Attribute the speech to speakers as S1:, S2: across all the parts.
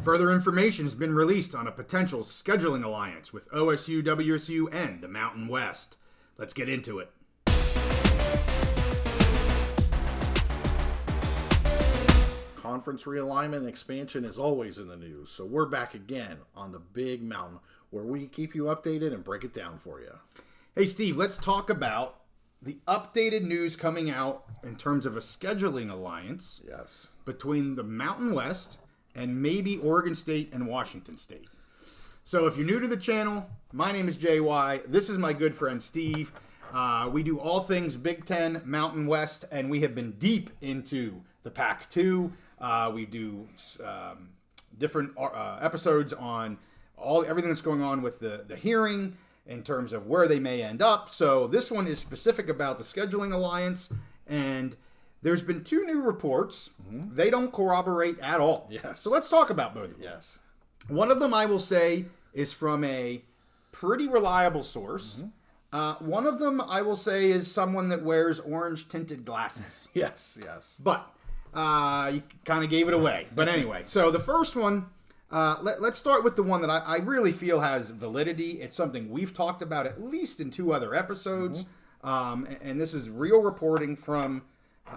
S1: Further information has been released on a potential scheduling alliance with OSU, WSU, and the Mountain West. Let's get into it.
S2: Conference realignment and expansion is always in the news, so we're back again on the Big Mountain, where we keep you updated and break it down for you.
S1: Hey, Steve, let's talk about the updated news coming out in terms of a scheduling alliance between the Mountain West and maybe Oregon State and Washington State. So if you're new to the channel, my name is JY. This is my good friend Steve. We do all things Big Ten, Mountain West, and we have been deep into the Pac-2. We do different episodes on everything that's going on with the hearing in terms of where they may end up. So this one is specific about the scheduling alliance, and there's been two new reports. Mm-hmm. They don't corroborate at all.
S2: Yes.
S1: So let's talk about both of them.
S2: Yes.
S1: One of them, I will say, is from a pretty reliable source. Mm-hmm. One of them, I will say, is someone that wears orange-tinted glasses.
S2: Yes.
S1: But you kind of gave it away. But anyway, so the first one, let's start with the one that I really feel has validity. It's something we've talked about at least in 2 other episodes. Mm-hmm. And this is real reporting from,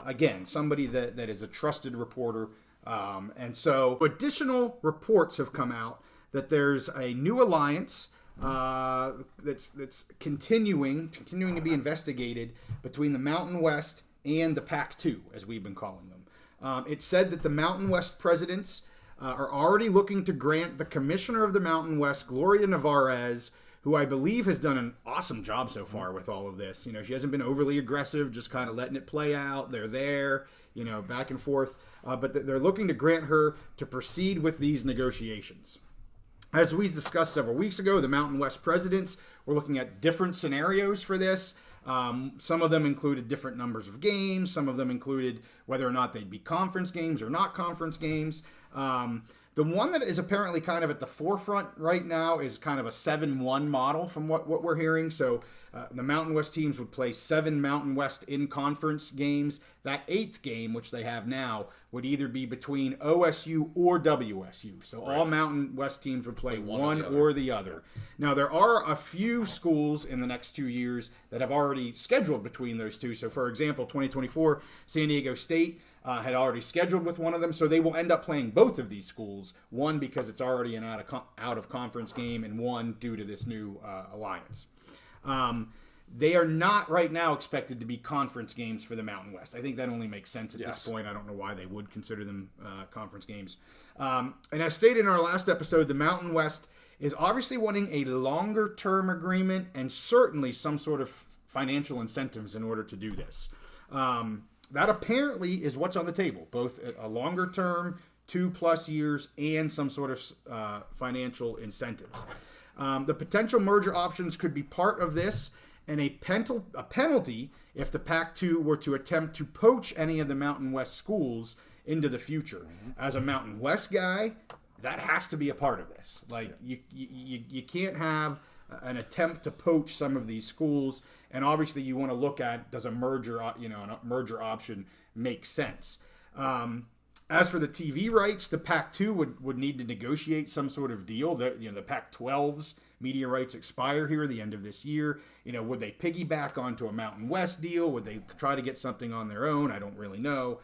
S1: again, somebody that is a trusted reporter. And so additional reports have come out that there's a new alliance that's continuing to be investigated between the Mountain West and the Pac-2, as we've been calling them. It said that the Mountain West presidents are already looking to grant the commissioner of the Mountain West, Gloria Nevarez, who I believe has done an awesome job so far with all of this. You know, she hasn't been overly aggressive, just kind of letting it play out. They're there, back and forth. But they're looking to grant her to proceed with these negotiations. As we discussed several weeks ago, the Mountain West presidents were looking at different scenarios for this. Some of them included different numbers of games. Some of them included whether or not they'd be conference games or not conference games. The one that is apparently kind of at the forefront right now is kind of a 7-1 model from what we're hearing. So the Mountain West teams would play 7 Mountain West in-conference games. That 8th game, which they have now, would either be between OSU or WSU. So all Mountain West teams would play one or the other. Now, there are a few schools in the next 2 years that have already scheduled between those two. So, for example, 2024, San Diego State had already scheduled with one of them, so they will end up playing both of these schools, one because it's already an out-of-conference game, and one due to this new alliance. They are not right now expected to be conference games for the Mountain West. I think that only makes sense at this point. I don't know why they would consider them conference games. And as stated in our last episode, the Mountain West is obviously wanting a longer-term agreement and certainly some sort of financial incentives in order to do this. That apparently is what's on the table, both a longer term, 2+ years, and some sort of financial incentives. The potential merger options could be part of this, and a penalty if the Pac-2 were to attempt to poach any of the Mountain West schools into the future. As a Mountain West guy, that has to be a part of this. Like, you can't have an attempt to poach some of these schools, and obviously you want to look at, does a merger option make sense? As for the TV rights, the Pac-2 would need to negotiate some sort of deal. The Pac-12's media rights expire here at the end of this year. Would they piggyback onto a Mountain West deal? Would they try to get something on their own? I don't really know.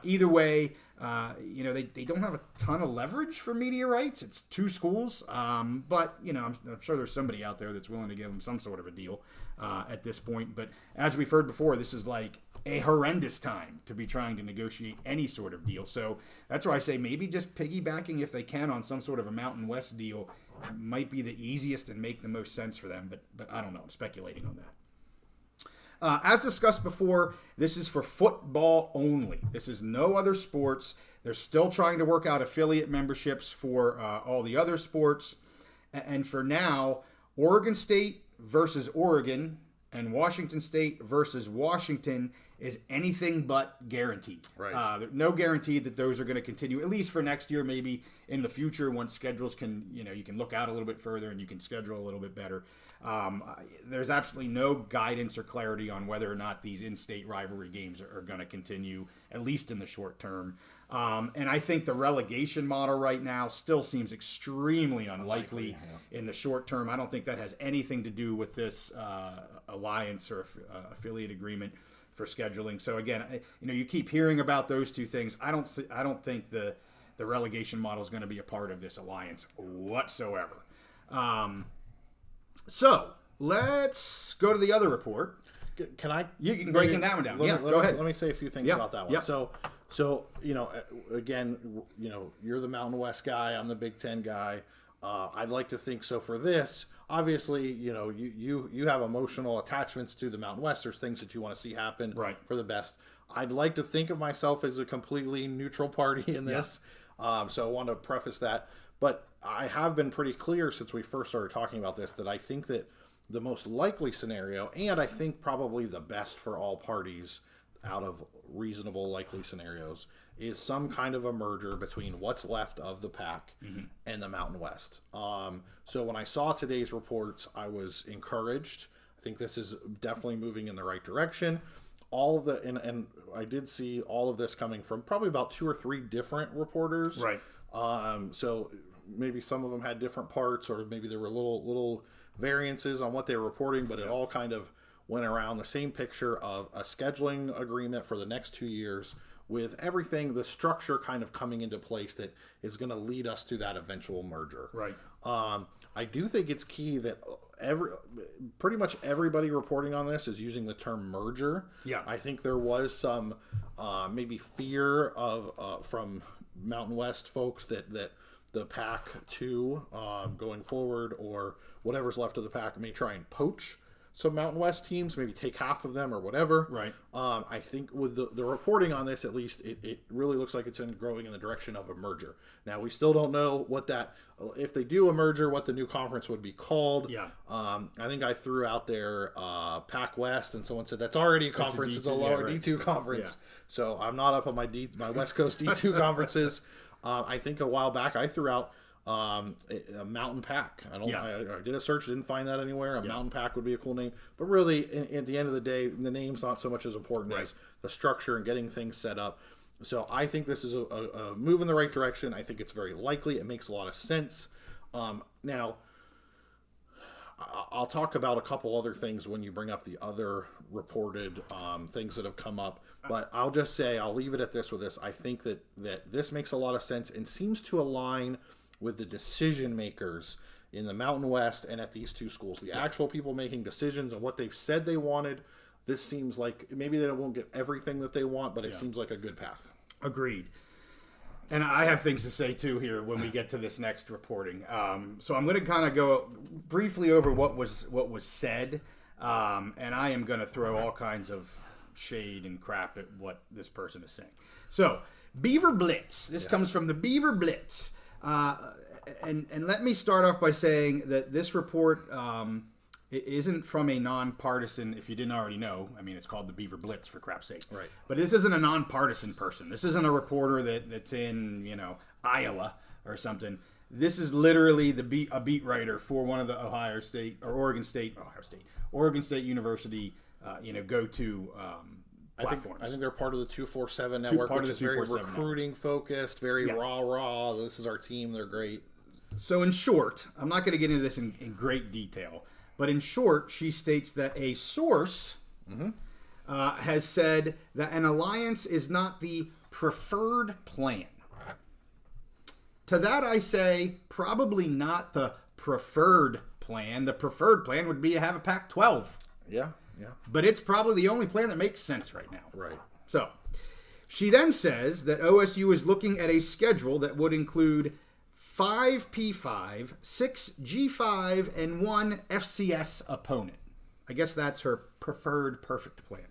S1: Either way, they don't have a ton of leverage for media rights. It's 2 schools, but I'm sure there's somebody out there that's willing to give them some sort of a deal at this point. But as we've heard before, this is like a horrendous time to be trying to negotiate any sort of deal. So that's why I say maybe just piggybacking, if they can, on some sort of a Mountain West deal might be the easiest and make the most sense for them. But I don't know. I'm speculating on that. As discussed before, this is for football only. This is no other sports. They're still trying to work out affiliate memberships for all the other sports. And for now, Oregon State versus Oregon and Washington State versus Washington is anything but guaranteed.
S2: Right.
S1: No guarantee that those are going to continue, at least for next year, maybe in the future once schedules can, you can look out a little bit further and you can schedule a little bit better. There's absolutely no guidance or clarity on whether or not these in-state rivalry games are going to continue, at least in the short term. And I think the relegation model right now still seems extremely unlikely in the short term. I don't think that has anything to do with this alliance or affiliate agreement for scheduling. So again, you keep hearing about those two things. I don't think the relegation model is going to be a part of this alliance whatsoever. So let's go to the other report.
S2: Can I?
S1: You can break that one down. Go ahead.
S2: Let me say a few things about that one.
S1: Yep.
S2: So again, you're the Mountain West guy. I'm the Big Ten guy. I'd like to think so. For this, obviously, you have emotional attachments to the Mountain West. There's things that you want to see happen for the best. I'd like to think of myself as a completely neutral party in this. So I want to preface that. But I have been pretty clear since we first started talking about this that I think that the most likely scenario, and I think probably the best for all parties out of reasonable likely scenarios, is some kind of a merger between what's left of the Pac and the Mountain West. So when I saw today's reports, I was encouraged. I think this is definitely moving in the right direction. And I did see all of this coming from probably about 2 or 3 different reporters.
S1: Right.
S2: So maybe some of them had different parts, or maybe there were little variances on what they were reporting, but it all kind of went around the same picture of a scheduling agreement for the next 2 years with everything, the structure kind of coming into place that is going to lead us to that eventual merger.
S1: Right.
S2: I do think it's key that pretty much everybody reporting on this is using the term merger.
S1: Yeah.
S2: I think there was some maybe fear of from Mountain West folks that the Pac-2 going forward, or whatever's left of the Pac, may try and poach some Mountain West teams, maybe take half of them or whatever.
S1: Right.
S2: I think with the reporting on this, at least, it really looks like it's growing in the direction of a merger. Now, we still don't know if they do a merger, what the new conference would be called.
S1: Yeah.
S2: I think I threw out there Pac West, and someone said that's already a conference. It's a lower D2 conference. Yeah. So I'm not up on my West Coast D2 conferences. I think a while back I threw out a Mountain Pac. I did a search, didn't find that anywhere. A Mountain Pac would be a cool name, but really, at the end of the day, the name's not so much as important as the structure and getting things set up. So I think this is a move in the right direction. I think it's very likely. It makes a lot of sense. Now, I'll talk about a couple other things when you bring up the other reported things that have come up. But I'll just say, I'll leave it at this with this. I think that this makes a lot of sense and seems to align with the decision makers in the Mountain West and at these two schools. The actual people making decisions and what they've said they wanted. This seems like maybe they won't get everything that they want, but it seems like a good path.
S1: Agreed. And I have things to say, too, here when we get to this next reporting. So I'm going to kind of go briefly over what was said, and I am going to throw all kinds of shade and crap at what this person is saying. So, Beaver Blitz. This comes from the Beaver Blitz. And let me start off by saying that this report it isn't from a nonpartisan, if you didn't already know. I mean, it's called the Beaver Blitz, for crap's sake.
S2: Right.
S1: But this isn't a nonpartisan person. This isn't a reporter that's in, Iowa or something. This is literally a beat writer for one of the Oregon State University, go-to platforms.
S2: I think they're part of the 247 network, which is very recruiting focused, very rah-rah. This is our team. They're great.
S1: So in short, I'm not going to get into this in great detail, but in short, she states that a source has said that an alliance is not the preferred plan. To that I say, probably not the preferred plan. The preferred plan would be to have a Pac-12.
S2: Yeah.
S1: But it's probably the only plan that makes sense right now.
S2: Right.
S1: So, she then says that OSU is looking at a schedule that would include 5 P5, 6 G5, and 1 FCS opponent. I guess that's her preferred perfect plan.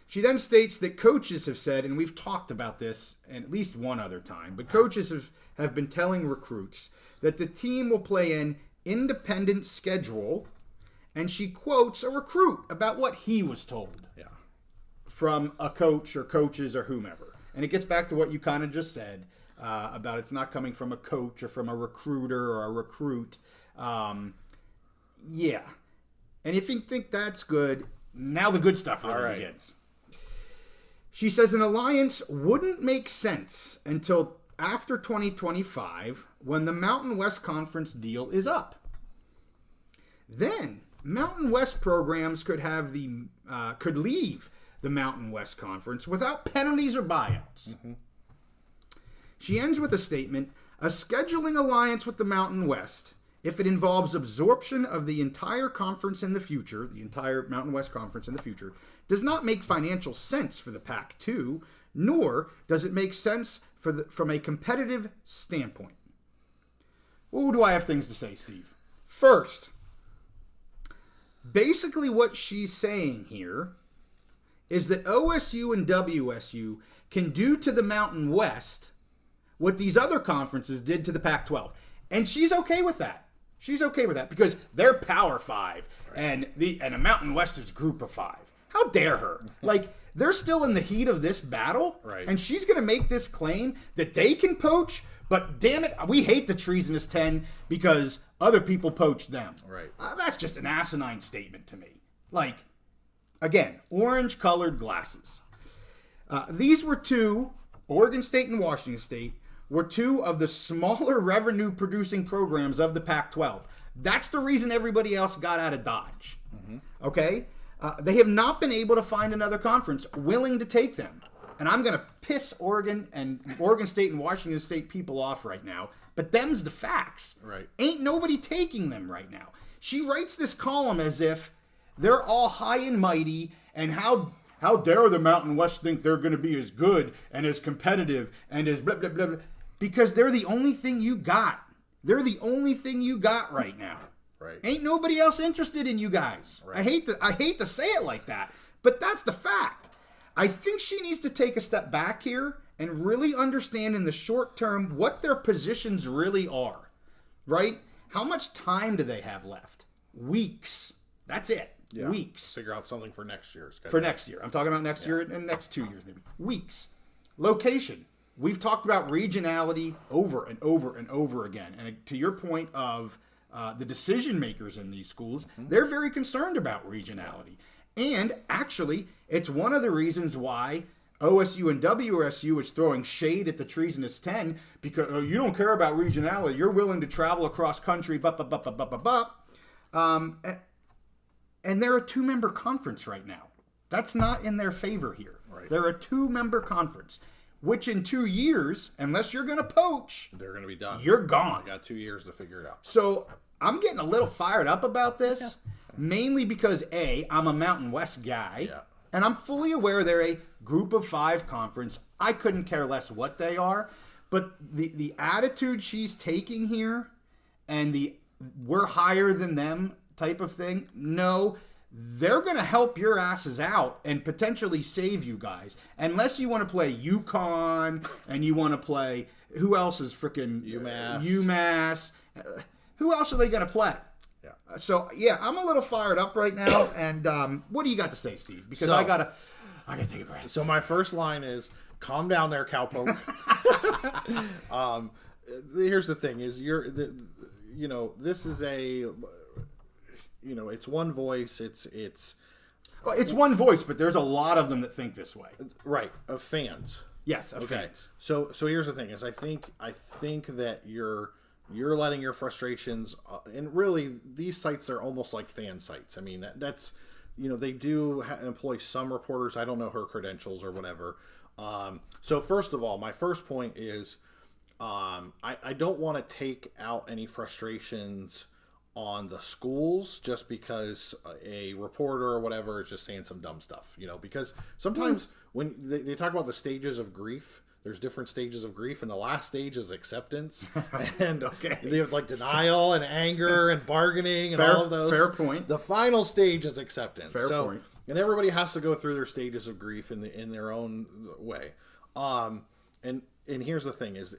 S1: She then states that coaches have said, and we've talked about this at least one other time, but coaches have been telling recruits that the team will play an independent schedule, and she quotes a recruit about what he was told from a coach or coaches or whomever. And it gets back to what you kind of just said about it's not coming from a coach or from a recruiter or a recruit. And if you think that's good, now the good stuff really begins. She says an alliance wouldn't make sense until after 2025 when the Mountain West Conference deal is up. Then Mountain West programs could leave the Mountain West Conference without penalties or buyouts. Mm-hmm. She ends with a statement, a scheduling alliance with the Mountain West, if it involves absorption of the entire conference in the future, the entire Mountain West Conference in the future, does not make financial sense for the Pac-2, nor does it make sense from a competitive standpoint. What do I have things to say, Steve? First, basically what she's saying here is that OSU and WSU can do to the Mountain West what these other conferences did to the Pac-12. And she's okay with that. She's okay with that because they're Power 5 and the Mountain West is Group of 5. How dare her? Like, they're still in the heat of this battle, and she's going to make this claim that they can poach, but damn it, we hate the treasonous 10 because other people poached them.
S2: Right.
S1: That's just an asinine statement to me. Like, again, orange-colored glasses. These were two, Oregon State and Washington State, were two of the smaller revenue-producing programs of the Pac-12. That's the reason everybody else got out of Dodge. Mm-hmm. Okay? They have not been able to find another conference willing to take them. And I'm going to piss Oregon State and Washington State people off right now, but them's the facts.
S2: Right.
S1: Ain't nobody taking them right now. She writes this column as if they're all high and mighty, and how dare the Mountain West think they're going to be as good and as competitive and as blah, blah, blah, blah, because they're the only thing you got. They're the only thing you got right now.
S2: Right.
S1: Ain't nobody else interested in you guys. Right. I hate to say it like that, but that's the fact. I think she needs to take a step back here and really understand in the short term what their positions really are. Right? How much time do they have left? Weeks. That's it. Yeah. Weeks.
S2: Figure out something for next year.
S1: For next year. I'm talking about next year and next 2 years maybe. Weeks. Location. We've talked about regionality over and over and over again. And to your point of the decision makers in these schools, they're very concerned about regionality. And actually, it's one of the reasons why OSU and WSU is throwing shade at the treasonous 10 because you don't care about regionality. You're willing to travel across country, and they're a 2-member conference right now. That's not in their favor here.
S2: Right.
S1: They're a 2-member conference, which in 2 years, unless you're going to poach,
S2: they're going to be done.
S1: You're gone.
S2: I got 2 years to figure it out.
S1: So I'm getting a little fired up about this, mainly because A, I'm a Mountain West guy, and I'm fully aware they're a Group of 5 conference. I couldn't care less what they are, but the attitude she's taking here and the we're higher than them type of thing, no, they're going to help your asses out and potentially save you guys. Unless you want to play UConn and you want to play, who else is freaking UMass. Who else are they going to play?
S2: Yeah.
S1: So, I'm a little fired up right now. And what do you got to say, Steve? Because I got to take a breath.
S2: So my first line is, calm down there, cowpoke. Here's the thing is this is a... it's one voice. It's
S1: one voice, but there's a lot of them that think this way.
S2: Right, of fans.
S1: Yes, of fans.
S2: So here's the thing: is I think that you're letting your frustrations, and really these sites are almost like fan sites. I mean that's they do employ some reporters. I don't know her credentials or whatever. So first of all, my first point is I don't want to take out any frustrations on the schools just because a reporter or whatever is just saying some dumb stuff, because sometimes when they talk about the stages of grief, there's different stages of grief, and the last stage is acceptance. And they have like denial and anger and bargaining and all of those.
S1: Fair point.
S2: The final stage is acceptance.
S1: Fair point.
S2: And everybody has to go through their stages of grief in their own way. And here's the thing is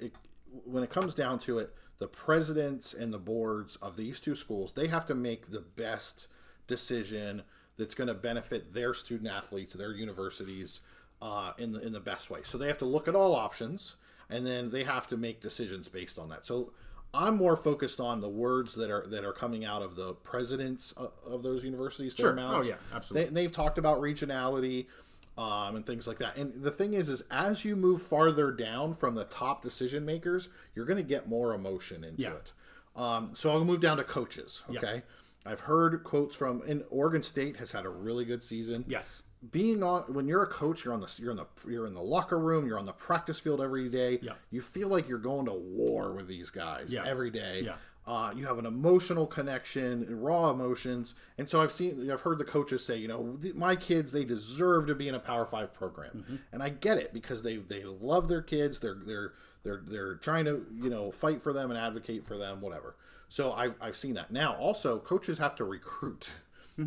S2: when it comes down to it, the presidents and the boards of these two schools, they have to make the best decision that's going to benefit their student athletes, their universities, in the best way. So they have to look at all options, and then they have to make decisions based on that. So I'm more focused on the words that are coming out of the presidents of those universities.
S1: Sure. Oh yeah, absolutely.
S2: They've talked about regionality. and things like that. And the thing is as you move farther down from the top decision makers, you're going to get more emotion into it. So I'll move down to coaches. Okay. I've heard quotes from, and Oregon State has had a really good season.
S1: Yes.
S2: Being on, when you're a coach, you're in the locker room, you're on the practice field every day.
S1: Yeah.
S2: You feel like you're going to war with these guys every day.
S1: Yeah.
S2: You have an emotional connection, raw emotions, and so I've heard the coaches say, my kids, they deserve to be in a Power 5 program, and I get it because they love their kids, they're trying to fight for them and advocate for them, whatever. So I've seen that. Now also coaches have to recruit.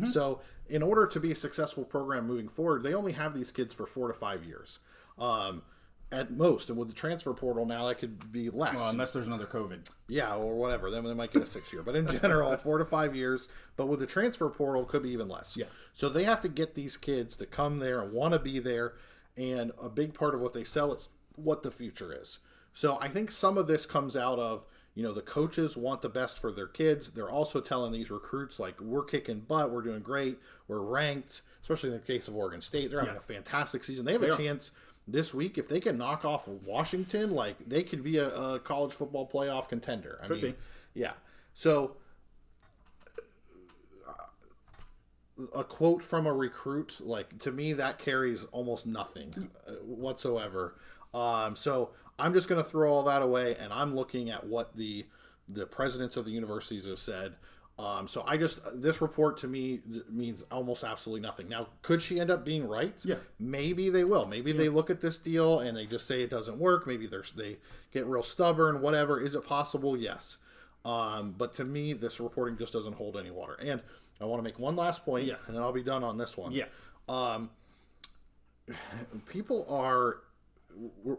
S2: So in order to be a successful program moving forward, they only have these kids for 4 to 5 years. At most, and with the transfer portal now, that could be less.
S1: Well, unless there's another COVID.
S2: Yeah, or whatever. Then they might get a 6 year. But in general, 4 to 5 years. But with the transfer portal, could be even less.
S1: Yeah.
S2: So they have to get these kids to come there and want to be there. And a big part of what they sell is what the future is. So I think some of this comes out of, the coaches want the best for their kids. They're also telling these recruits, like, we're kicking butt, we're doing great, we're ranked, especially in the case of Oregon State. They're having a fantastic season. They have a chance this week, if they can knock off Washington, like, they could be a college football playoff contender. I mean, yeah. So a quote from a recruit, like, to me, that carries almost nothing whatsoever. So I'm just going to throw all that away, and I'm looking at what the presidents of the universities have said. So this report to me means almost absolutely nothing. Now, could she end up being right?
S1: Yeah.
S2: Maybe they will. Maybe they look at this deal and they just say it doesn't work. Maybe they get real stubborn, whatever. Is it possible? Yes. But to me, this reporting just doesn't hold any water. And I want to make one last point, and then I'll be done on this one.
S1: Yeah.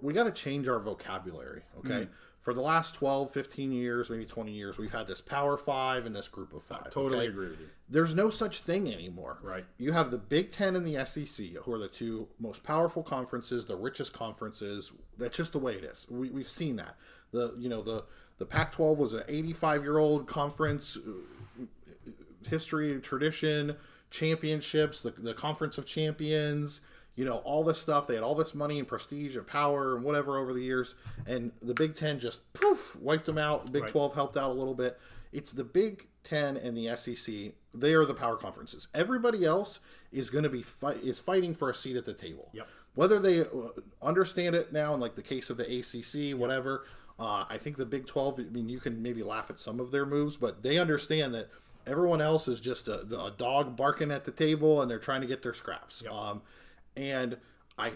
S2: We got to change our vocabulary, okay? For the last 12, 15 years, maybe 20 years, we've had this Power 5 and this Group of 5.
S1: Totally agree with you.
S2: There's no such thing anymore.
S1: Right.
S2: You have the Big Ten and the SEC, who are the two most powerful conferences, the richest conferences. That's just the way it is. We've seen that. The Pac-12 was an 85-year-old conference, history, tradition, championships, the Conference of Champions, all this stuff. They had all this money and prestige and power and whatever over the years. And the Big Ten just poof, wiped them out. Big 12 helped out a little bit. It's the Big Ten and the SEC. They are the power conferences. Everybody else is going to be fighting for a seat at the table.
S1: Yep.
S2: Whether they understand it now, in like the case of the ACC, whatever, I think the Big 12, I mean, you can maybe laugh at some of their moves, but they understand that everyone else is just a dog barking at the table and they're trying to get their scraps. Yep. And I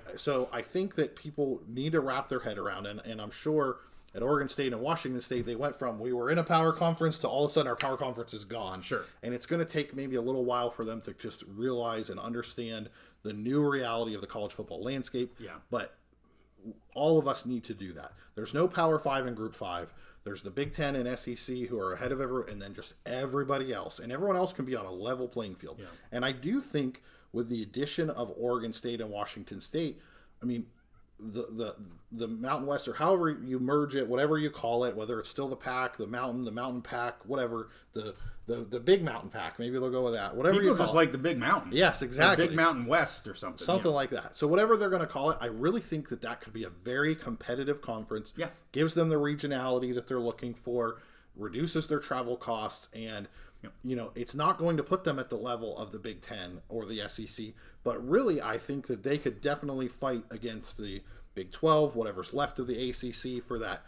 S2: think that people need to wrap their head around, and I'm sure at Oregon State and Washington State, they went from we were in a power conference to all of a sudden our power conference is gone.
S1: Sure.
S2: And it's going to take maybe a little while for them to just realize and understand the new reality of the college football landscape.
S1: Yeah.
S2: But all of us need to do that. There's no Power 5 and Group 5. There's the Big Ten and SEC who are ahead of everyone, and then just everybody else. And everyone else can be on a level playing field. Yeah. And I do think with the addition of Oregon State and Washington State, I mean, the Mountain West, or however you merge it, whatever you call it, whether it's still the Pac, the Mountain Pac, whatever, the Big Mountain Pac, maybe they'll go with that. Whatever
S1: People
S2: you call
S1: just
S2: it.
S1: like the Big Mountain.
S2: Yes, exactly.
S1: Or Big Mountain West or something.
S2: Something like that. So whatever they're going to call it, I really think that could be a very competitive conference.
S1: Yeah.
S2: Gives them the regionality that they're looking for, reduces their travel costs, and it's not going to put them at the level of the Big Ten or the SEC, but really I think that they could definitely fight against the Big 12, whatever's left of the ACC, for that,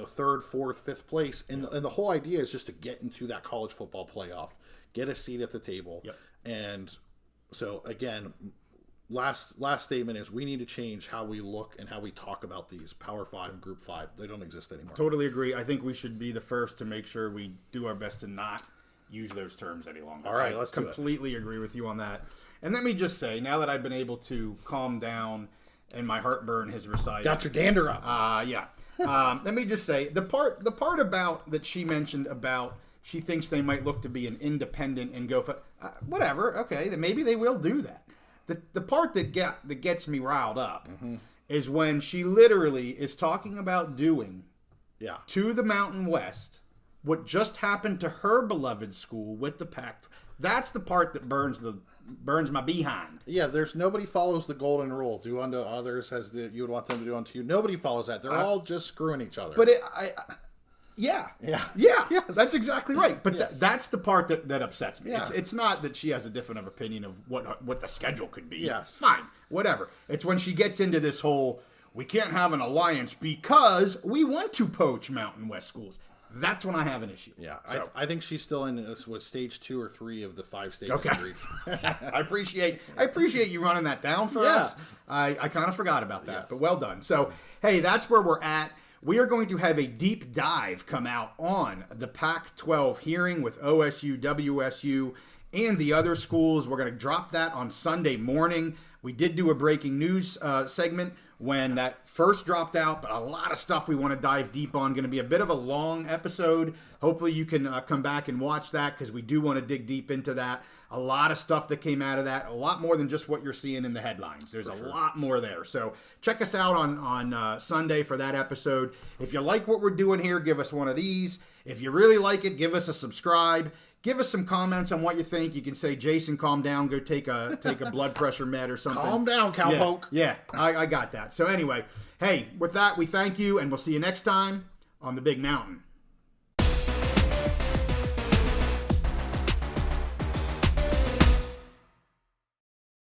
S2: third, fourth, fifth place. And the whole idea is just to get into that college football playoff, get a seat at the table.
S1: Yep.
S2: And so again, last statement is we need to change how we look and how we talk about these Power 5 and Group 5. They don't exist anymore.
S1: Totally agree. I think we should be the first to make sure we do our best to not use those terms any longer.
S2: All right, let's
S1: completely agree with you on that. And let me just say, now that I've been able to calm down and my heartburn has receded.
S2: Got your dander up.
S1: Yeah. Let me just say, the part about that she mentioned about she thinks they might look to be an independent and go for whatever. Okay, then maybe they will do that. The part that gets me riled up is when she literally is talking about doing to the Mountain West what just happened to her beloved school with the Pac, That's the part that burns my behind.
S2: Yeah, there's nobody follows the golden rule. Do unto others as you would want them to do unto you. Nobody follows that. They're all just screwing each other.
S1: But yeah.
S2: Yes.
S1: That's exactly right. But
S2: Yes.
S1: that's the part that upsets me.
S2: Yeah.
S1: It's not that she has a different of opinion of what the schedule could be.
S2: Yes.
S1: Fine, whatever. It's when she gets into this whole, we can't have an alliance because we want to poach Mountain West schools. That's when I have an issue.
S2: Yeah,
S1: So,
S2: I think she's still in this was stage 2 or 3 of the 5 stages.
S1: Okay.
S2: Grief.
S1: I appreciate you running that down for
S2: Yeah.
S1: us. I kind of forgot about that,
S2: Yes.
S1: but well done. So, hey, that's where we're at. We are going to have a deep dive come out on the Pac-12 hearing with OSU, WSU, and the other schools. We're going to drop that on Sunday morning. We did do a breaking news segment when that first dropped out, but a lot of stuff we want to dive deep on. Going to be a bit of a long episode. Hopefully you can come back and watch that because we do want to dig deep into that. A lot of stuff that came out of that, a lot more than just what you're seeing in the headlines. There's a lot more there. So check us out on Sunday for that episode. If you like what we're doing here, give us one of these. If you really like it, give us a subscribe. Give us some comments on what you think. You can say, Jason, calm down. Go take a blood pressure med or something.
S2: Calm down, cowpoke.
S1: Yeah, I got that. So anyway, hey, with that, we thank you, and we'll see you next time on the Big Mountain.